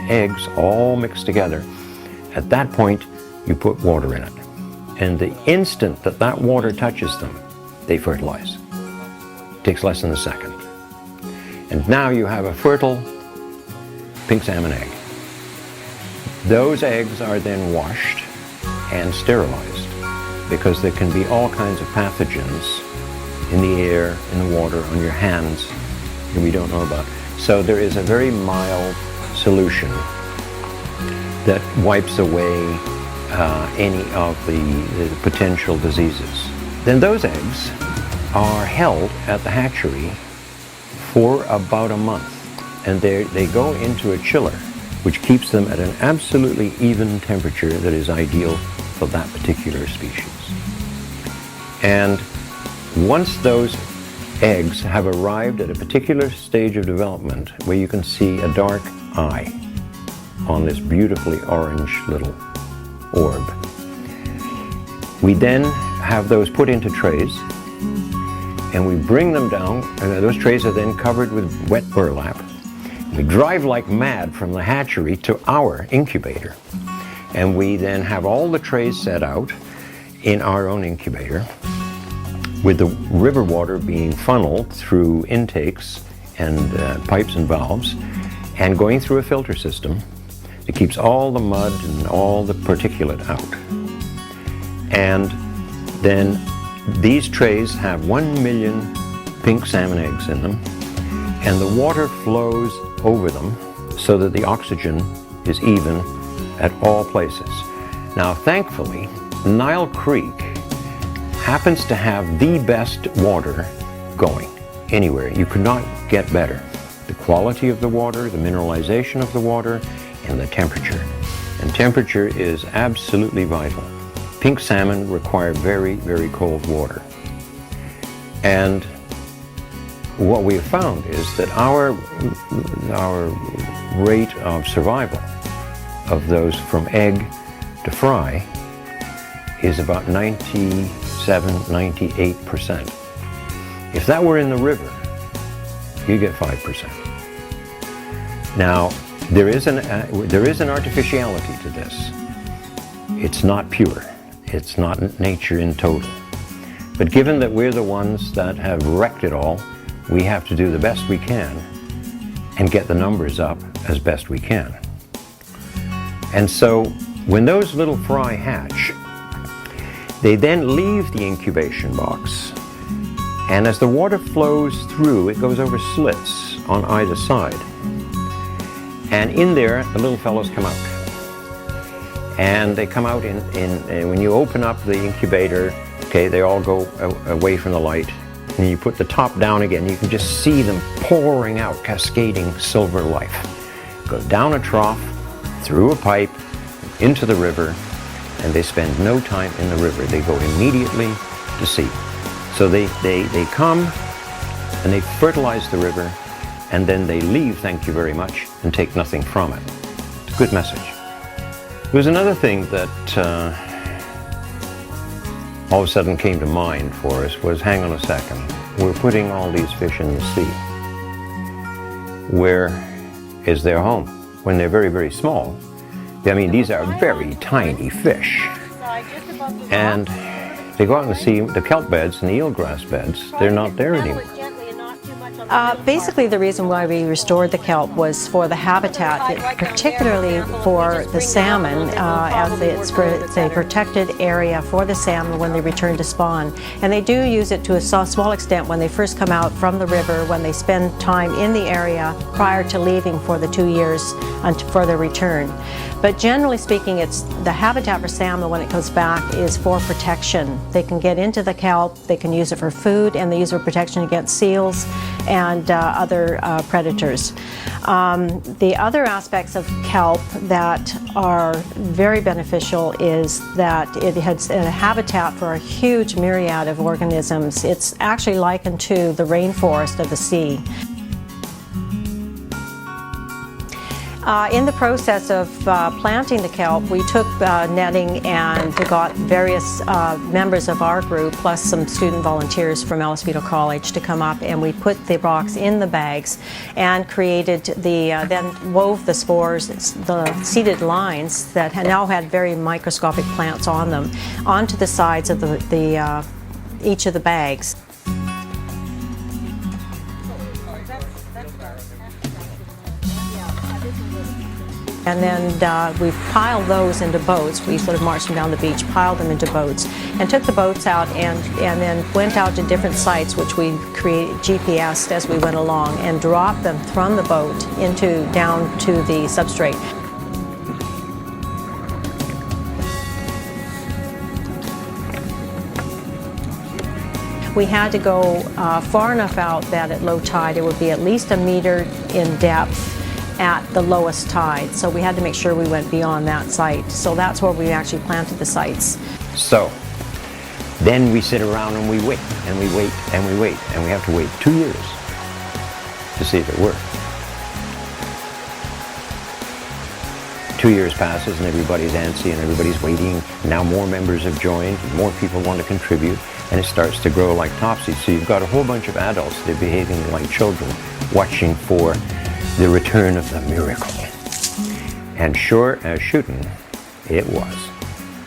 eggs all mixed together. At that point, you put water in it. And the instant that that water touches them, they fertilize. It takes less than a second. And now you have a fertile pink salmon egg. Those eggs are then washed and sterilized because there can be all kinds of pathogens in the air, in the water, on your hands that we don't know about. So there is a very mild solution that wipes away any of the potential diseases. Then those eggs are held at the hatchery for about a month, and they go into a chiller which keeps them at an absolutely even temperature that is ideal for that particular species. And once those eggs have arrived at a particular stage of development where you can see a dark eye on this beautifully orange little orb, we then have those put into trays and we bring them down, and those trays are then covered with wet burlap. We drive like mad from the hatchery to our incubator, and we then have all the trays set out in our own incubator, with the river water being funneled through intakes and pipes and valves, and going through a filter system that keeps all the mud and all the particulate out. And then these trays have 1 million pink salmon eggs in them, and the water flows over them so that the oxygen is even at all places. Now, thankfully, Nile Creek happens to have the best water going anywhere. You could not get better. The quality of the water, the mineralization of the water, and the temperature. And temperature is absolutely vital. Pink salmon require very, very cold water. And what we have found is that our rate of survival of those from egg to fry is about 97–98%. If that were in the river, you get 5%. Now, there is an artificiality to this. It's not pure. It's not nature in total. But given that we're the ones that have wrecked it all, we have to do the best we can and get the numbers up as best we can. And so when those little fry hatch, they then leave the incubation box, and as the water flows through, it goes over slits on either side. And in there, the little fellows come out. And they come out when you open up the incubator, okay, they all go away from the light, and you put the top down again, you can just see them pouring out, cascading silver life. It goes down a trough, through a pipe, into the river, and they spend no time in the river. They go immediately to sea. So they come and they fertilize the river, and then they leave, thank you very much, and take nothing from it. It's a good message. There was another thing that all of a sudden came to mind for us was, hang on a second, we're putting all these fish in the sea. Where is their home? When they're very, very small. I mean, these are very tiny fish. And they go out in the sea, the kelp beds and the eelgrass beds, they're not there anymore. Basically, the reason why we restored the kelp was for the habitat, particularly for the salmon, as it's a protected area for the salmon when they return to spawn. And they do use it to a small extent when they first come out from the river, when they spend time in the area prior to leaving for the 2 years for their return. But generally speaking, it's the habitat for salmon when it comes back is for protection. They can get into the kelp, they can use it for food, and they use it for protection against seals and other predators. The other aspects of kelp that are very beneficial is that it has a habitat for a huge myriad of organisms. It's actually likened to the rainforest of the sea. In the process of planting the kelp, we took netting and got various members of our group, plus some student volunteers from Ellis Vito College, to come up, and we put the rocks in the bags and created then wove the spores, the seeded lines that now had very microscopic plants on them, onto the sides of each of the bags. And then we piled those into boats. We sort of marched them down the beach, piled them into boats, and took the boats out and then went out to different sites which we GPSed as we went along and dropped them from the boat down to the substrate. We had to go far enough out that at low tide it would be at least 1 meter in depth at the lowest tide. So we had to make sure we went beyond that site. So that's where we actually planted the sites. So then we sit around and we wait and we wait and we wait, and we have to wait 2 years to see if it works. 2 years passes and everybody's antsy and everybody's waiting. Now more members have joined, more people want to contribute, and it starts to grow like topseed. So you've got a whole bunch of adults that are behaving like children, watching for the return of the miracle. And sure as shooting, it was.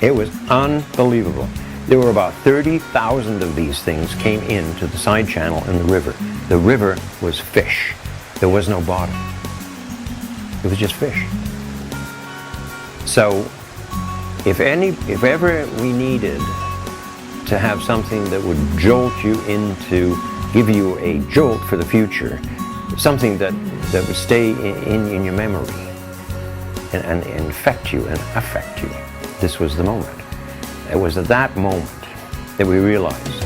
It was unbelievable. There were about 30,000 of these things came into the side channel in the river. The river was fish. There was no bottom. It was just fish. So if ever we needed to have something that would jolt you give you a jolt for the future, something that would stay in your memory and infect you and affect you, this was the moment. It was at that moment that we realized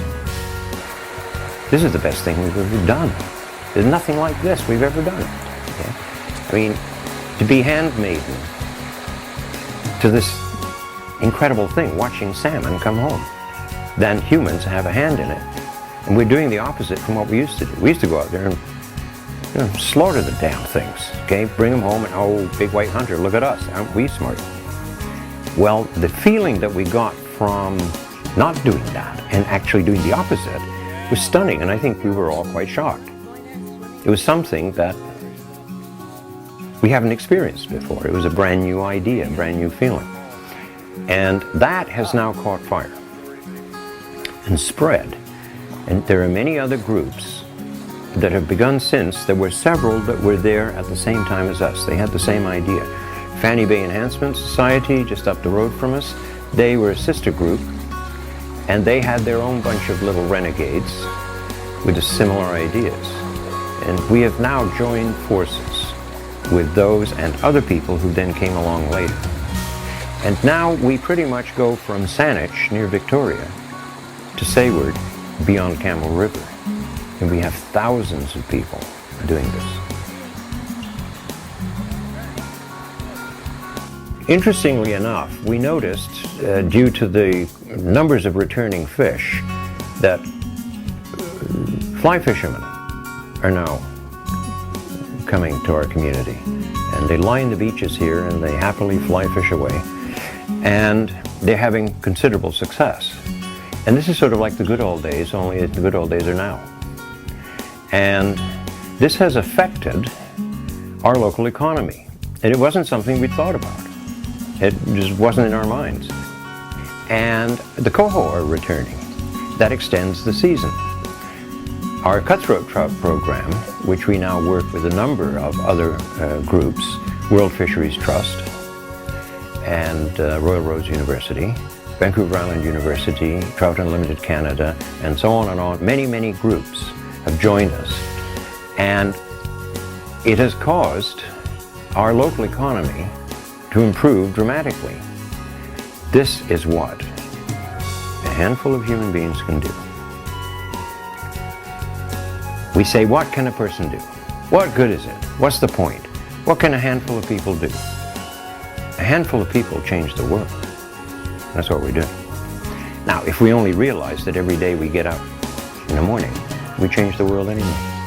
this is the best thing we've ever done. There's nothing like this we've ever done. Okay? I mean, to be handmaiden to this incredible thing, watching salmon come home, then humans have a hand in it. And we're doing the opposite from what we used to do. We used to go out there and slaughter the damn things, okay? Bring them home and, oh, big white hunter, look at us, aren't we smart? Well, the feeling that we got from not doing that and actually doing the opposite was stunning, and I think we were all quite shocked. It was something that we haven't experienced before. It was a brand new idea, a brand new feeling. And that has now caught fire and spread. And there are many other groups that have begun since. There were several that were there at the same time as us. They had the same idea. Fanny Bay Enhancement Society, just up the road from us, they were a sister group, and they had their own bunch of little renegades with similar ideas. And we have now joined forces with those and other people who then came along later. And now we pretty much go from Saanich, near Victoria, to Sayward, beyond Camel River. And we have thousands of people doing this. Interestingly enough, we noticed, due to the numbers of returning fish, that fly fishermen are now coming to our community. And they line the beaches here and they happily fly fish away. And they're having considerable success. And this is sort of like the good old days, only the good old days are now. And this has affected our local economy. And it wasn't something we'd thought about. It just wasn't in our minds. And the coho are returning. That extends the season. Our cutthroat trout program, which we now work with a number of other groups, World Fisheries Trust and Royal Roads University, Vancouver Island University, Trout Unlimited Canada, and so on and on. Many, many groups have joined us. And it has caused our local economy to improve dramatically. This is what a handful of human beings can do. We say, what can a person do? What good is it? What's the point? What can a handful of people do? A handful of people change the world. That's what we're doing. Now, if we only realize that every day we get up in the morning, we change the world anyway.